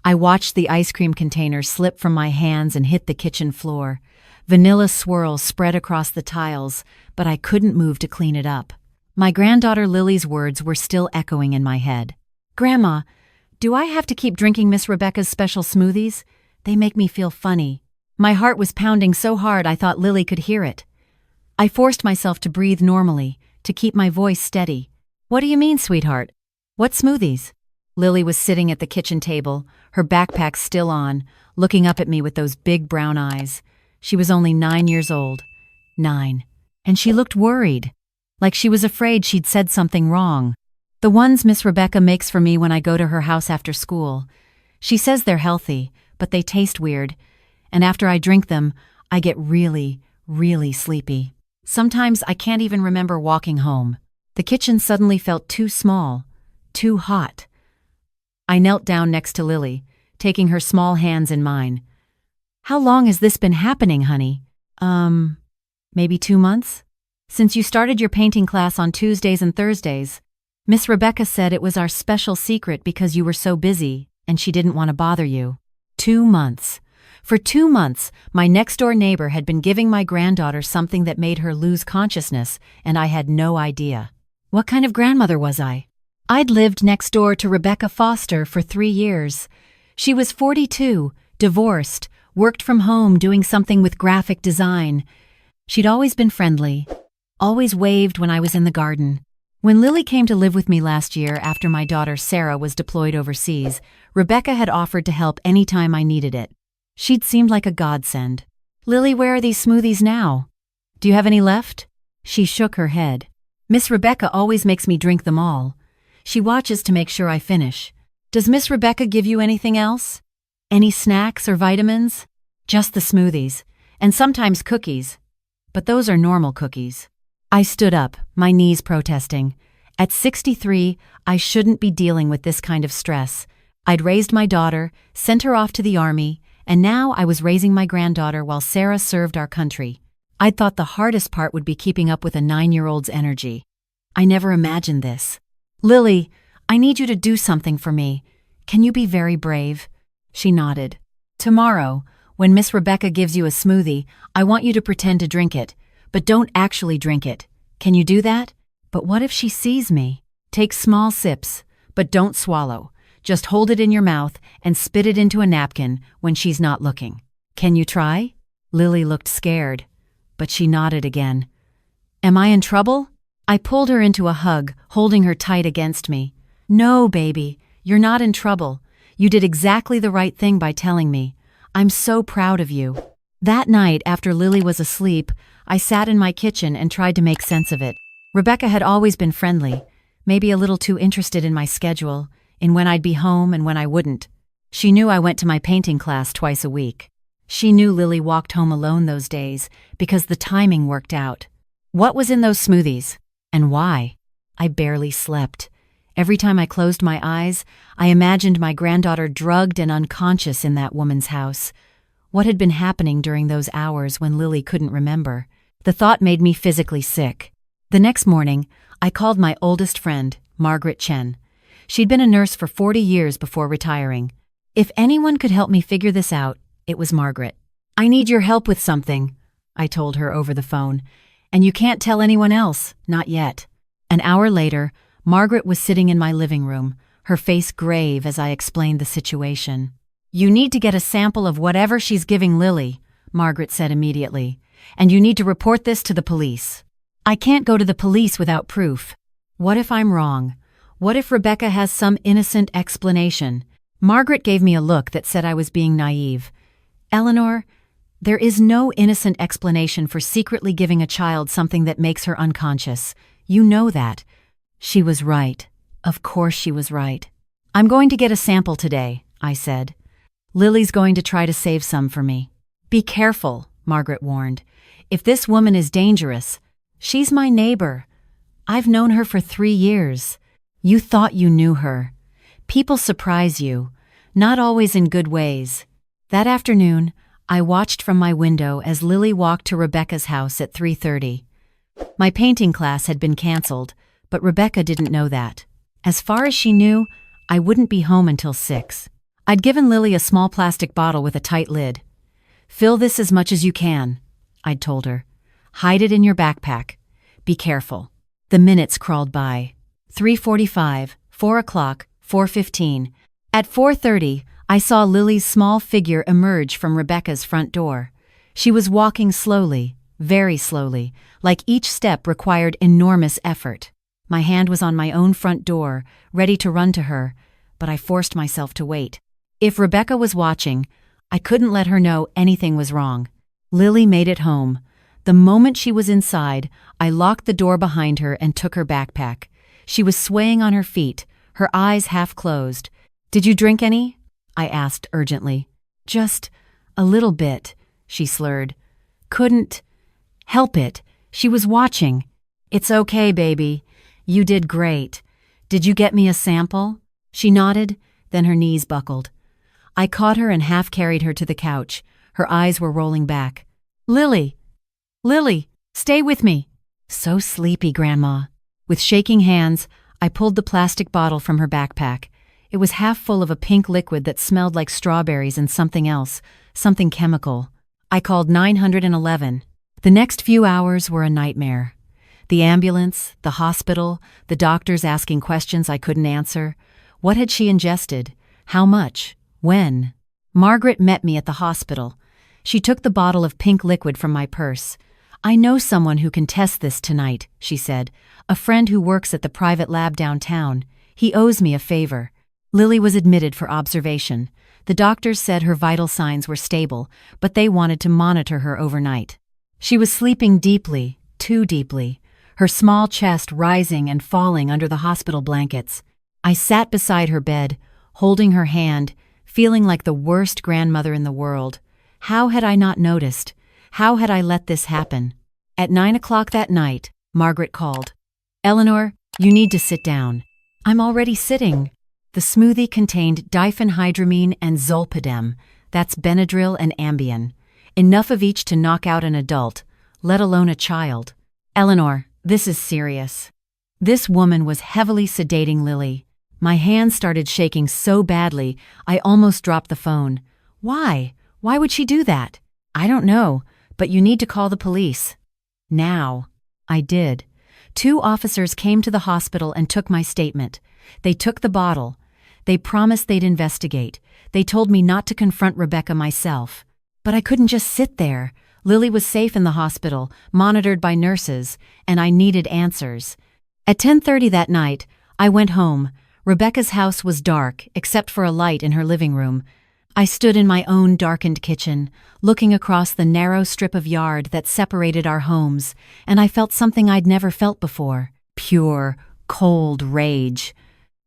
I watched the ice cream container slip from my hands and hit the kitchen floor. Vanilla swirls spread across the tiles, but I couldn't move to clean it up. My granddaughter Lily's words were still echoing in my head. "Grandma, do I have to keep drinking Miss Rebecca's special smoothies? They make me feel funny." My heart was pounding so hard I thought Lily could hear it. I forced myself to breathe normally, to keep my voice steady. "What do you mean, sweetheart? What smoothies?" Lily was sitting at the kitchen table, her backpack still on, looking up at me with those big brown eyes. She was only 9 years old. 9. And she looked worried, like she was afraid she'd said something wrong. "The ones Miss Rebecca makes for me when I go to her house after school. She says they're healthy, but they taste weird, and after I drink them, I get really, really sleepy. Sometimes I can't even remember walking home." The kitchen suddenly felt too small, too hot. I knelt down next to Lily, taking her small hands in mine. "How long has this been happening, honey?" Maybe 2 months? Since you started your painting class on Tuesdays and Thursdays. Miss Rebecca said it was our special secret because you were so busy and she didn't want to bother you." 2 months. For 2 months, my next-door neighbor had been giving my granddaughter something that made her lose consciousness, and I had no idea. What kind of grandmother was I? I'd lived next door to Rebecca Foster for 3 years. She was 42, divorced, worked from home doing something with graphic design. She'd always been friendly, always waved when I was in the garden. When Lily came to live with me last year after my daughter Sarah was deployed overseas, Rebecca had offered to help any time I needed it. She'd seemed like a godsend. "Lily, where are these smoothies now? Do you have any left?" She shook her head. "Miss Rebecca always makes me drink them all. She watches to make sure I finish." "Does Miss Rebecca give you anything else? Any snacks or vitamins?" "Just the smoothies, and sometimes cookies. But those are normal cookies." I stood up, my knees protesting. At 63, I shouldn't be dealing with this kind of stress. I'd raised my daughter, sent her off to the army, and now I was raising my granddaughter while Sarah served our country. I'd thought the hardest part would be keeping up with a 9-year-old's energy. I never imagined this. "Lily, I need you to do something for me. Can you be very brave?" She nodded. "Tomorrow, when Miss Rebecca gives you a smoothie, I want you to pretend to drink it, but don't actually drink it. Can you do that?" "But what if she sees me?" "Take small sips, but don't swallow. Just hold it in your mouth and spit it into a napkin when she's not looking. Can you try?" Lily looked scared, but she nodded again. "Am I in trouble?" I pulled her into a hug, holding her tight against me. "No, baby, you're not in trouble. You did exactly the right thing by telling me. I'm so proud of you." That night, after Lily was asleep, I sat in my kitchen and tried to make sense of it. Rebecca had always been friendly, maybe a little too interested in my schedule, in when I'd be home and when I wouldn't. She knew I went to my painting class twice a week. She knew Lily walked home alone those days because the timing worked out. What was in those smoothies? And why? I barely slept. Every time I closed my eyes, I imagined my granddaughter drugged and unconscious in that woman's house. What had been happening during those hours when Lily couldn't remember? The thought made me physically sick. The next morning, I called my oldest friend, Margaret Chen. She'd been a nurse for 40 years before retiring. If anyone could help me figure this out, it was Margaret. "I need your help with something," I told her over the phone. "And you can't tell anyone else, not yet." An hour later, Margaret was sitting in my living room, her face grave as I explained the situation. "You need to get a sample of whatever she's giving Lily," Margaret said immediately, "and you need to report this to the police." "I can't go to the police without proof. What if I'm wrong? What if Rebecca has some innocent explanation?" Margaret gave me a look that said I was being naive. "Eleanor, there is no innocent explanation for secretly giving a child something that makes her unconscious. You know that." She was right. Of course she was right. "I'm going to get a sample today," I said. "Lily's going to try to save some for me." "Be careful," Margaret warned. "If this woman is dangerous, she's my neighbor. I've known her for 3 years. You thought you knew her. People surprise you, not always in good ways." That afternoon, I watched from my window as Lily walked to Rebecca's house at 3:30. My painting class had been canceled, but Rebecca didn't know that. As far as she knew, I wouldn't be home until 6. I'd given Lily a small plastic bottle with a tight lid. "Fill this as much as you can," I'd told her. "Hide it in your backpack. Be careful." The minutes crawled by. 3:45, 4 o'clock, 4:15. At 4:30, I saw Lily's small figure emerge from Rebecca's front door. She was walking slowly, very slowly, like each step required enormous effort. My hand was on my own front door, ready to run to her, but I forced myself to wait. If Rebecca was watching, I couldn't let her know anything was wrong. Lily made it home. The moment she was inside, I locked the door behind her and took her backpack. She was swaying on her feet, her eyes half closed. "Did you drink any?" I asked urgently. "Just a little bit," she slurred. "Couldn't help it. She was watching." "It's okay, baby. You did great. Did you get me a sample?" She nodded, then her knees buckled. I caught her and half-carried her to the couch. Her eyes were rolling back. "Lily! Lily! Stay with me!" "So sleepy, Grandma." With shaking hands, I pulled the plastic bottle from her backpack. It was half full of a pink liquid that smelled like strawberries and something else, something chemical. I called 911. The next few hours were a nightmare. The ambulance, the hospital, the doctors asking questions I couldn't answer. What had she ingested? How much? When? Margaret met me at the hospital. She took the bottle of pink liquid from my purse. "I know someone who can test this tonight," she said. "A friend who works at the private lab downtown. He owes me a favor." Lily was admitted for observation. The doctors said her vital signs were stable, but they wanted to monitor her overnight. She was sleeping deeply, too deeply, her small chest rising and falling under the hospital blankets. I sat beside her bed, holding her hand, feeling like the worst grandmother in the world. How had I not noticed? How had I let this happen? At 9 o'clock that night, Margaret called. "Eleanor, you need to sit down." "I'm already sitting." The smoothie contained diphenhydramine and zolpidem, that's Benadryl and Ambien. Enough of each to knock out an adult, let alone a child. "Eleanor, this is serious." This woman was heavily sedating Lily. My hands started shaking so badly, I almost dropped the phone. "Why? Why would she do that?" "I don't know, but you need to call the police." Now. I did. 2 officers came to the hospital and took my statement. They took the bottle. They promised they'd investigate. They told me not to confront Rebecca myself. But I couldn't just sit there. Lily was safe in the hospital, monitored by nurses, and I needed answers. At 10:30 that night, I went home. Rebecca's house was dark, except for a light in her living room. I stood in my own darkened kitchen, looking across the narrow strip of yard that separated our homes, and I felt something I'd never felt before. Pure, cold rage.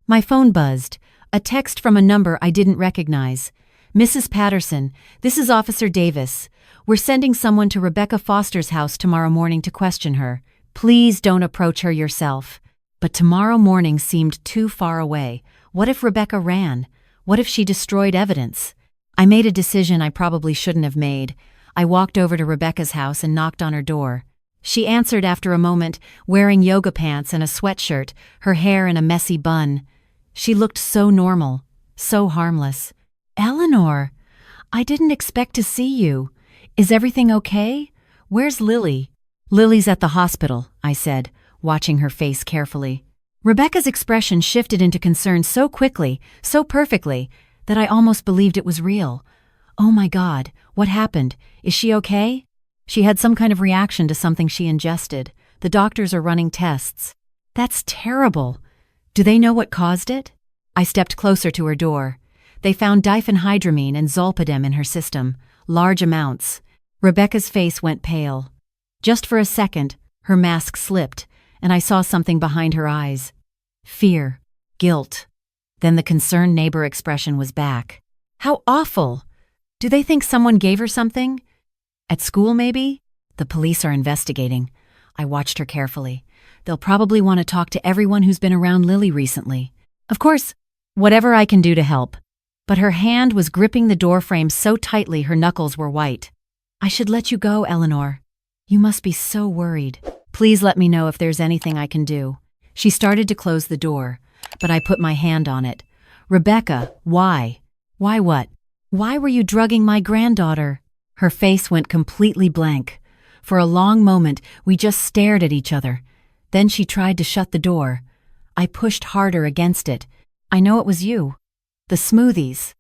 My phone buzzed. A text from a number I didn't recognize. "Mrs. Patterson, this is Officer Davis. We're sending someone to Rebecca Foster's house tomorrow morning to question her. Please don't approach her yourself." But tomorrow morning seemed too far away. What if Rebecca ran? What if she destroyed evidence? I made a decision I probably shouldn't have made. I walked over to Rebecca's house and knocked on her door. She answered after a moment, wearing yoga pants and a sweatshirt, her hair in a messy bun. She looked so normal, so harmless. "Eleanor, I didn't expect to see you. Is everything okay? Where's Lily?" "Lily's at the hospital," I said, watching her face carefully. Rebecca's expression shifted into concern so quickly, so perfectly, that I almost believed it was real. "Oh my God, what happened? Is she okay?" She had some kind of reaction to something she ingested. The doctors are running tests. "That's terrible. Do they know what caused it?" I stepped closer to her door. They found diphenhydramine and zolpidem in her system, large amounts. Rebecca's face went pale. Just for a second, her mask slipped, and I saw something behind her eyes. Fear. Guilt. Then the concerned neighbor expression was back. "How awful! Do they think someone gave her something? At school, maybe?" "The police are investigating." I watched her carefully. "They'll probably want to talk to everyone who's been around Lily recently. Of course, whatever I can do to help." But her hand was gripping the doorframe so tightly her knuckles were white. "I should let you go, Eleanor. You must be so worried. Please let me know if there's anything I can do." She started to close the door, but I put my hand on it. "Rebecca, why? Why what? Why were you drugging my granddaughter? Her face went completely blank. For a long moment, we just stared at each other. Then she tried to shut the door. I pushed harder against it. I know it was you. The smoothies.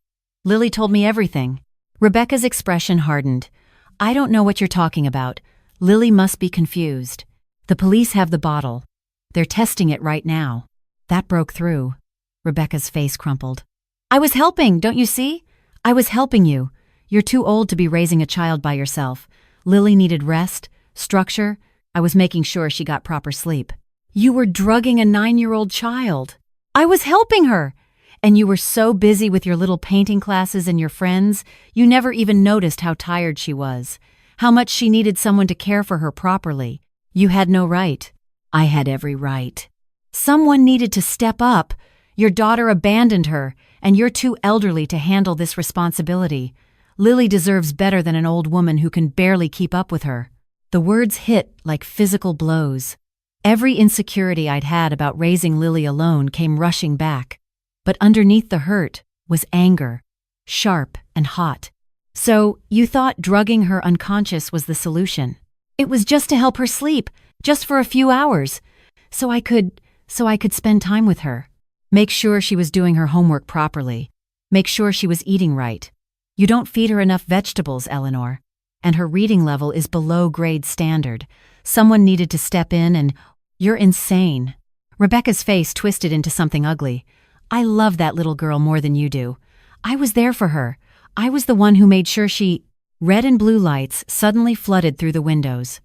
Lily told me everything. Rebecca's expression hardened. I don't know what you're talking about. Lily must be confused. The police have the bottle. They're testing it right now. That broke through. Rebecca's face crumpled. I was helping, don't you see? I was helping you. You're too old to be raising a child by yourself. Lily needed rest, structure. I was making sure she got proper sleep. You were drugging a 9-year-old child. I was helping her. And you were so busy with your little painting classes and your friends, you never even noticed how tired she was, how much she needed someone to care for her properly. You had no right. I had every right. Someone needed to step up. Your daughter abandoned her, and you're too elderly to handle this responsibility. Lily deserves better than an old woman who can barely keep up with her. The words hit like physical blows. Every insecurity I'd had about raising Lily alone came rushing back. But underneath the hurt was anger, sharp and hot. So, you thought drugging her unconscious was the solution. It was just to help her sleep, just for a few hours, so I could spend time with her. Make sure she was doing her homework properly. Make sure she was eating right. You don't feed her enough vegetables, Eleanor. And her reading level is below grade standard. Someone needed to step in and... You're insane. Rebecca's face twisted into something ugly. I love that little girl more than you do. I was there for her. I was the one who made sure she... Red and blue lights suddenly flooded through the windows.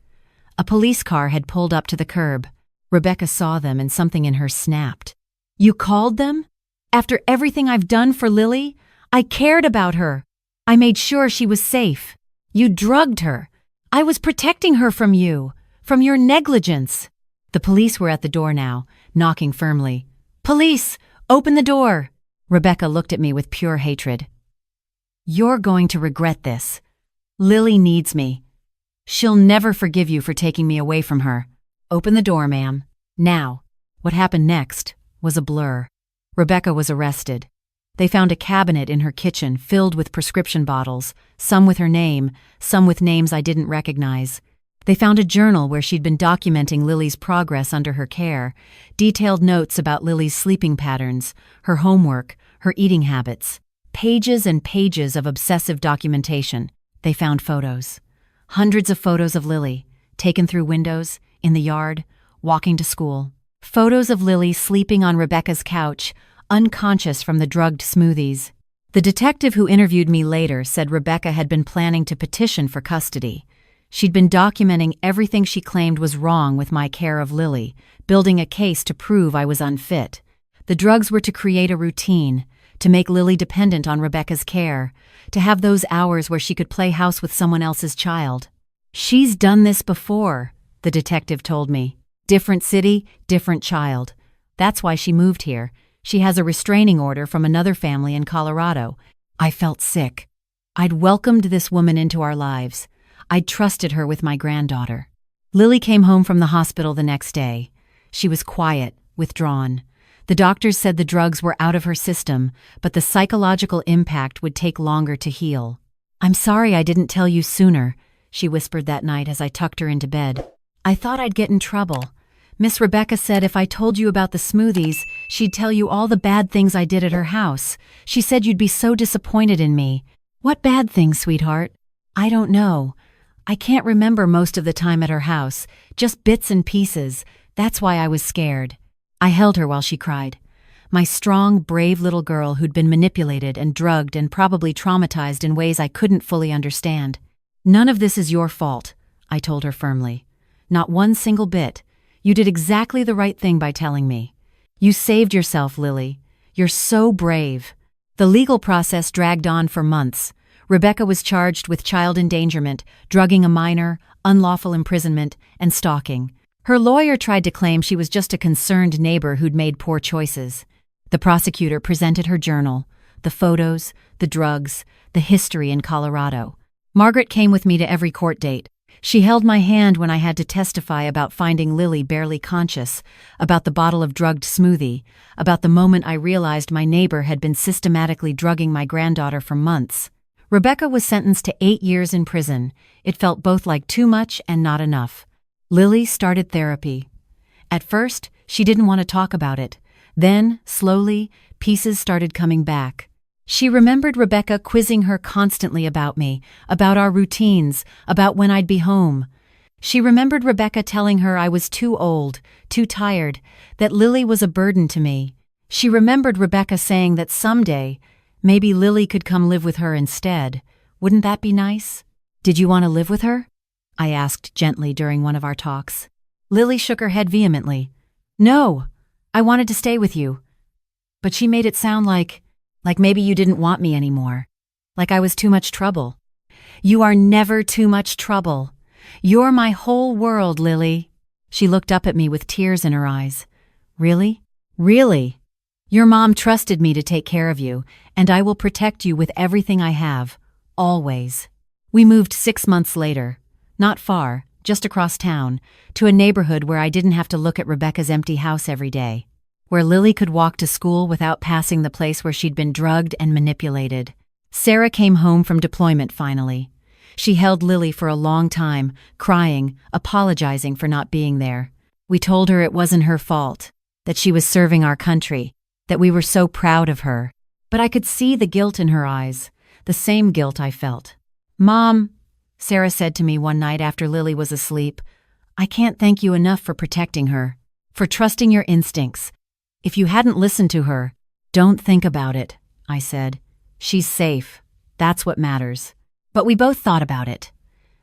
A police car had pulled up to the curb. Rebecca saw them and something in her snapped. You called them? After everything I've done for Lily? I cared about her. I made sure she was safe. You drugged her. I was protecting her from you, from your negligence. The police were at the door now, knocking firmly. Police! Open the door! Rebecca looked at me with pure hatred. You're going to regret this. Lily needs me. She'll never forgive you for taking me away from her. Open the door, ma'am. Now. What happened next was a blur. Rebecca was arrested. They found a cabinet in her kitchen filled with prescription bottles, some with her name, some with names I didn't recognize. They found a journal where she'd been documenting Lily's progress under her care, detailed notes about Lily's sleeping patterns, her homework, her eating habits. Pages and pages of obsessive documentation. They found photos. Hundreds of photos of Lily, taken through windows, in the yard, walking to school. Photos of Lily sleeping on Rebecca's couch, unconscious from the drugged smoothies. The detective who interviewed me later said Rebecca had been planning to petition for custody. She'd been documenting everything she claimed was wrong with my care of Lily, building a case to prove I was unfit. The drugs were to create a routine, to make Lily dependent on Rebecca's care, to have those hours where she could play house with someone else's child. She's done this before, the detective told me. Different city, different child. That's why she moved here. She has a restraining order from another family in Colorado. I felt sick. I'd welcomed this woman into our lives. I'd trusted her with my granddaughter. Lily came home from the hospital the next day. She was quiet, withdrawn. The doctors said the drugs were out of her system, but the psychological impact would take longer to heal. I'm sorry I didn't tell you sooner, she whispered that night as I tucked her into bed. I thought I'd get in trouble. Miss Rebecca said if I told you about the smoothies, she'd tell you all the bad things I did at her house. She said you'd be so disappointed in me. What bad things, sweetheart? I don't know. I can't remember most of the time at her house, just bits and pieces. That's why I was scared. I held her while she cried. My strong, brave little girl who'd been manipulated and drugged and probably traumatized in ways I couldn't fully understand. None of this is your fault, I told her firmly. Not one single bit. You did exactly the right thing by telling me. You saved yourself, Lily. You're so brave. The legal process dragged on for months. Rebecca was charged with child endangerment, drugging a minor, unlawful imprisonment, and stalking. Her lawyer tried to claim she was just a concerned neighbor who'd made poor choices. The prosecutor presented her journal, the photos, the drugs, the history in Colorado. Margaret came with me to every court date. She held my hand when I had to testify about finding Lily barely conscious, about the bottle of drugged smoothie, about the moment I realized my neighbor had been systematically drugging my granddaughter for months. Rebecca was sentenced to 8 years in prison. It felt both like too much and not enough. Lily started therapy. At first, she didn't want to talk about it. Then, slowly, pieces started coming back. She remembered Rebecca quizzing her constantly about me, about our routines, about when I'd be home. She remembered Rebecca telling her I was too old, too tired, that Lily was a burden to me. She remembered Rebecca saying that someday, maybe Lily could come live with her instead. Wouldn't that be nice? Did you want to live with her? I asked gently during one of our talks. Lily shook her head vehemently. No, I wanted to stay with you. But she made it sound like maybe you didn't want me anymore. Like I was too much trouble. You are never too much trouble. You're my whole world, Lily. She looked up at me with tears in her eyes. Really? Really? Your mom trusted me to take care of you, and I will protect you with everything I have. Always. We moved 6 months later. Not far, just across town, to a neighborhood where I didn't have to look at Rebecca's empty house every day. Where Lily could walk to school without passing the place where she'd been drugged and manipulated. Sarah came home from deployment finally. She held Lily for a long time, crying, apologizing for not being there. We told her it wasn't her fault, that she was serving our country, that we were so proud of her. But I could see the guilt in her eyes, the same guilt I felt. Mom, Sarah said to me one night after Lily was asleep, I can't thank you enough for protecting her, for trusting your instincts. If you hadn't listened to her, don't think about it, I said. She's safe. That's what matters. But we both thought about it.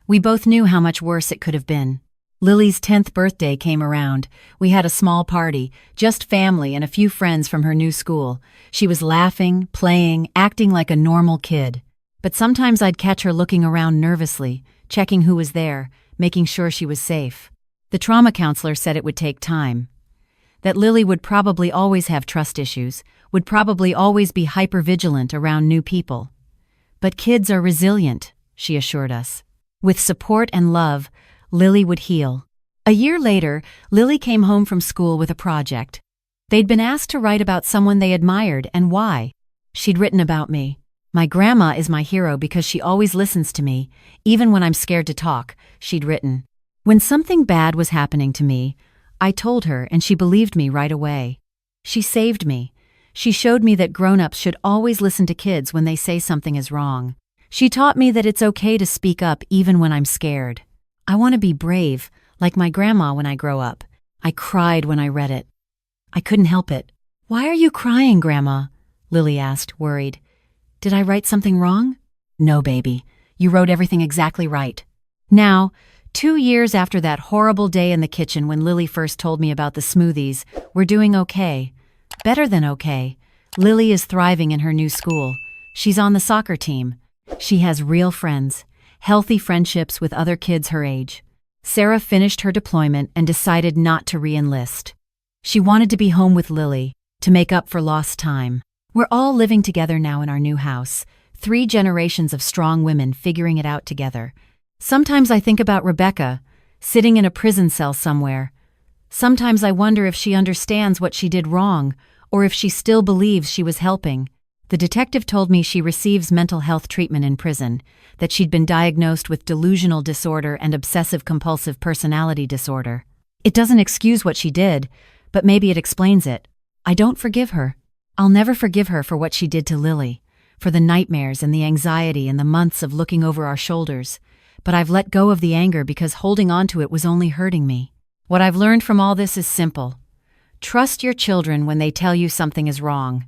We both knew how much worse it could have been. Lily's 10th birthday came around. We had a small party, just family and a few friends from her new school. She was laughing, playing, acting like a normal kid. But sometimes I'd catch her looking around nervously, checking who was there, making sure she was safe. The trauma counselor said it would take time. That Lily would probably always have trust issues, would probably always be hypervigilant around new people. But kids are resilient, she assured us. With support and love, Lily would heal. A year later, Lily came home from school with a project. They'd been asked to write about someone they admired and why. She'd written about me. My grandma is my hero because she always listens to me, even when I'm scared to talk, she'd written. When something bad was happening to me, I told her and she believed me right away. She saved me. She showed me that grown-ups should always listen to kids when they say something is wrong. She taught me that it's okay to speak up even when I'm scared. I want to be brave, like my grandma when I grow up. I cried when I read it. I couldn't help it. Why are you crying, Grandma? Lily asked, worried. Did I write something wrong? No, baby. You wrote everything exactly right. Now, 2 years after that horrible day in the kitchen when Lily first told me about the smoothies, we're doing okay. Better than okay. Lily is thriving in her new school. She's on the soccer team. She has real friends, healthy friendships with other kids her age. Sarah finished her deployment and decided not to re-enlist. She wanted to be home with Lily, to make up for lost time. We're all living together now in our new house, 3 generations of strong women figuring it out together. Sometimes I think about Rebecca, sitting in a prison cell somewhere. Sometimes I wonder if she understands what she did wrong, or if she still believes she was helping. The detective told me she receives mental health treatment in prison, that she'd been diagnosed with delusional disorder and obsessive-compulsive personality disorder. It doesn't excuse what she did, but maybe it explains it. I don't forgive her. I'll never forgive her for what she did to Lily, for the nightmares and the anxiety and the months of looking over our shoulders. But I've let go of the anger because holding on to it was only hurting me. What I've learned from all this is simple. Trust your children when they tell you something is wrong.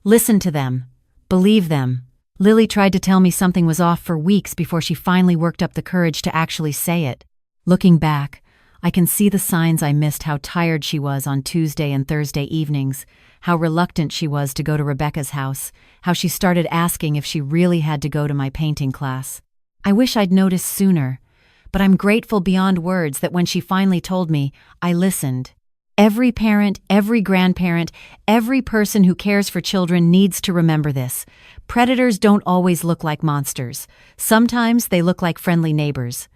Listen to them. Believe them. Lily tried to tell me something was off for weeks before she finally worked up the courage to actually say it. Looking back, I can see the signs I missed: how tired she was on Tuesday and Thursday evenings, how reluctant she was to go to Rebecca's house, how she started asking if she really had to go to my painting class. I wish I'd noticed sooner, but I'm grateful beyond words that when she finally told me, I listened. Every parent, every grandparent, every person who cares for children needs to remember this. Predators don't always look like monsters. Sometimes they look like friendly neighbors.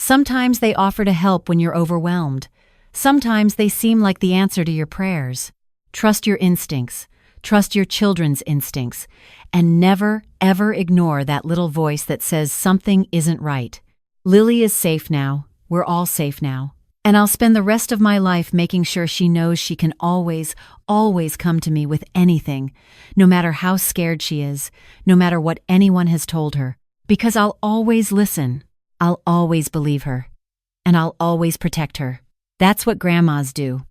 Sometimes they offer to help when you're overwhelmed. Sometimes they seem like the answer to your prayers. Trust your instincts. Trust your children's instincts. And never, ever ignore that little voice that says something isn't right. Lily is safe now. We're all safe now. And I'll spend the rest of my life making sure she knows she can always, always come to me with anything, no matter how scared she is, no matter what anyone has told her. Because I'll always listen. I'll always believe her. And I'll always protect her. That's what grandmas do.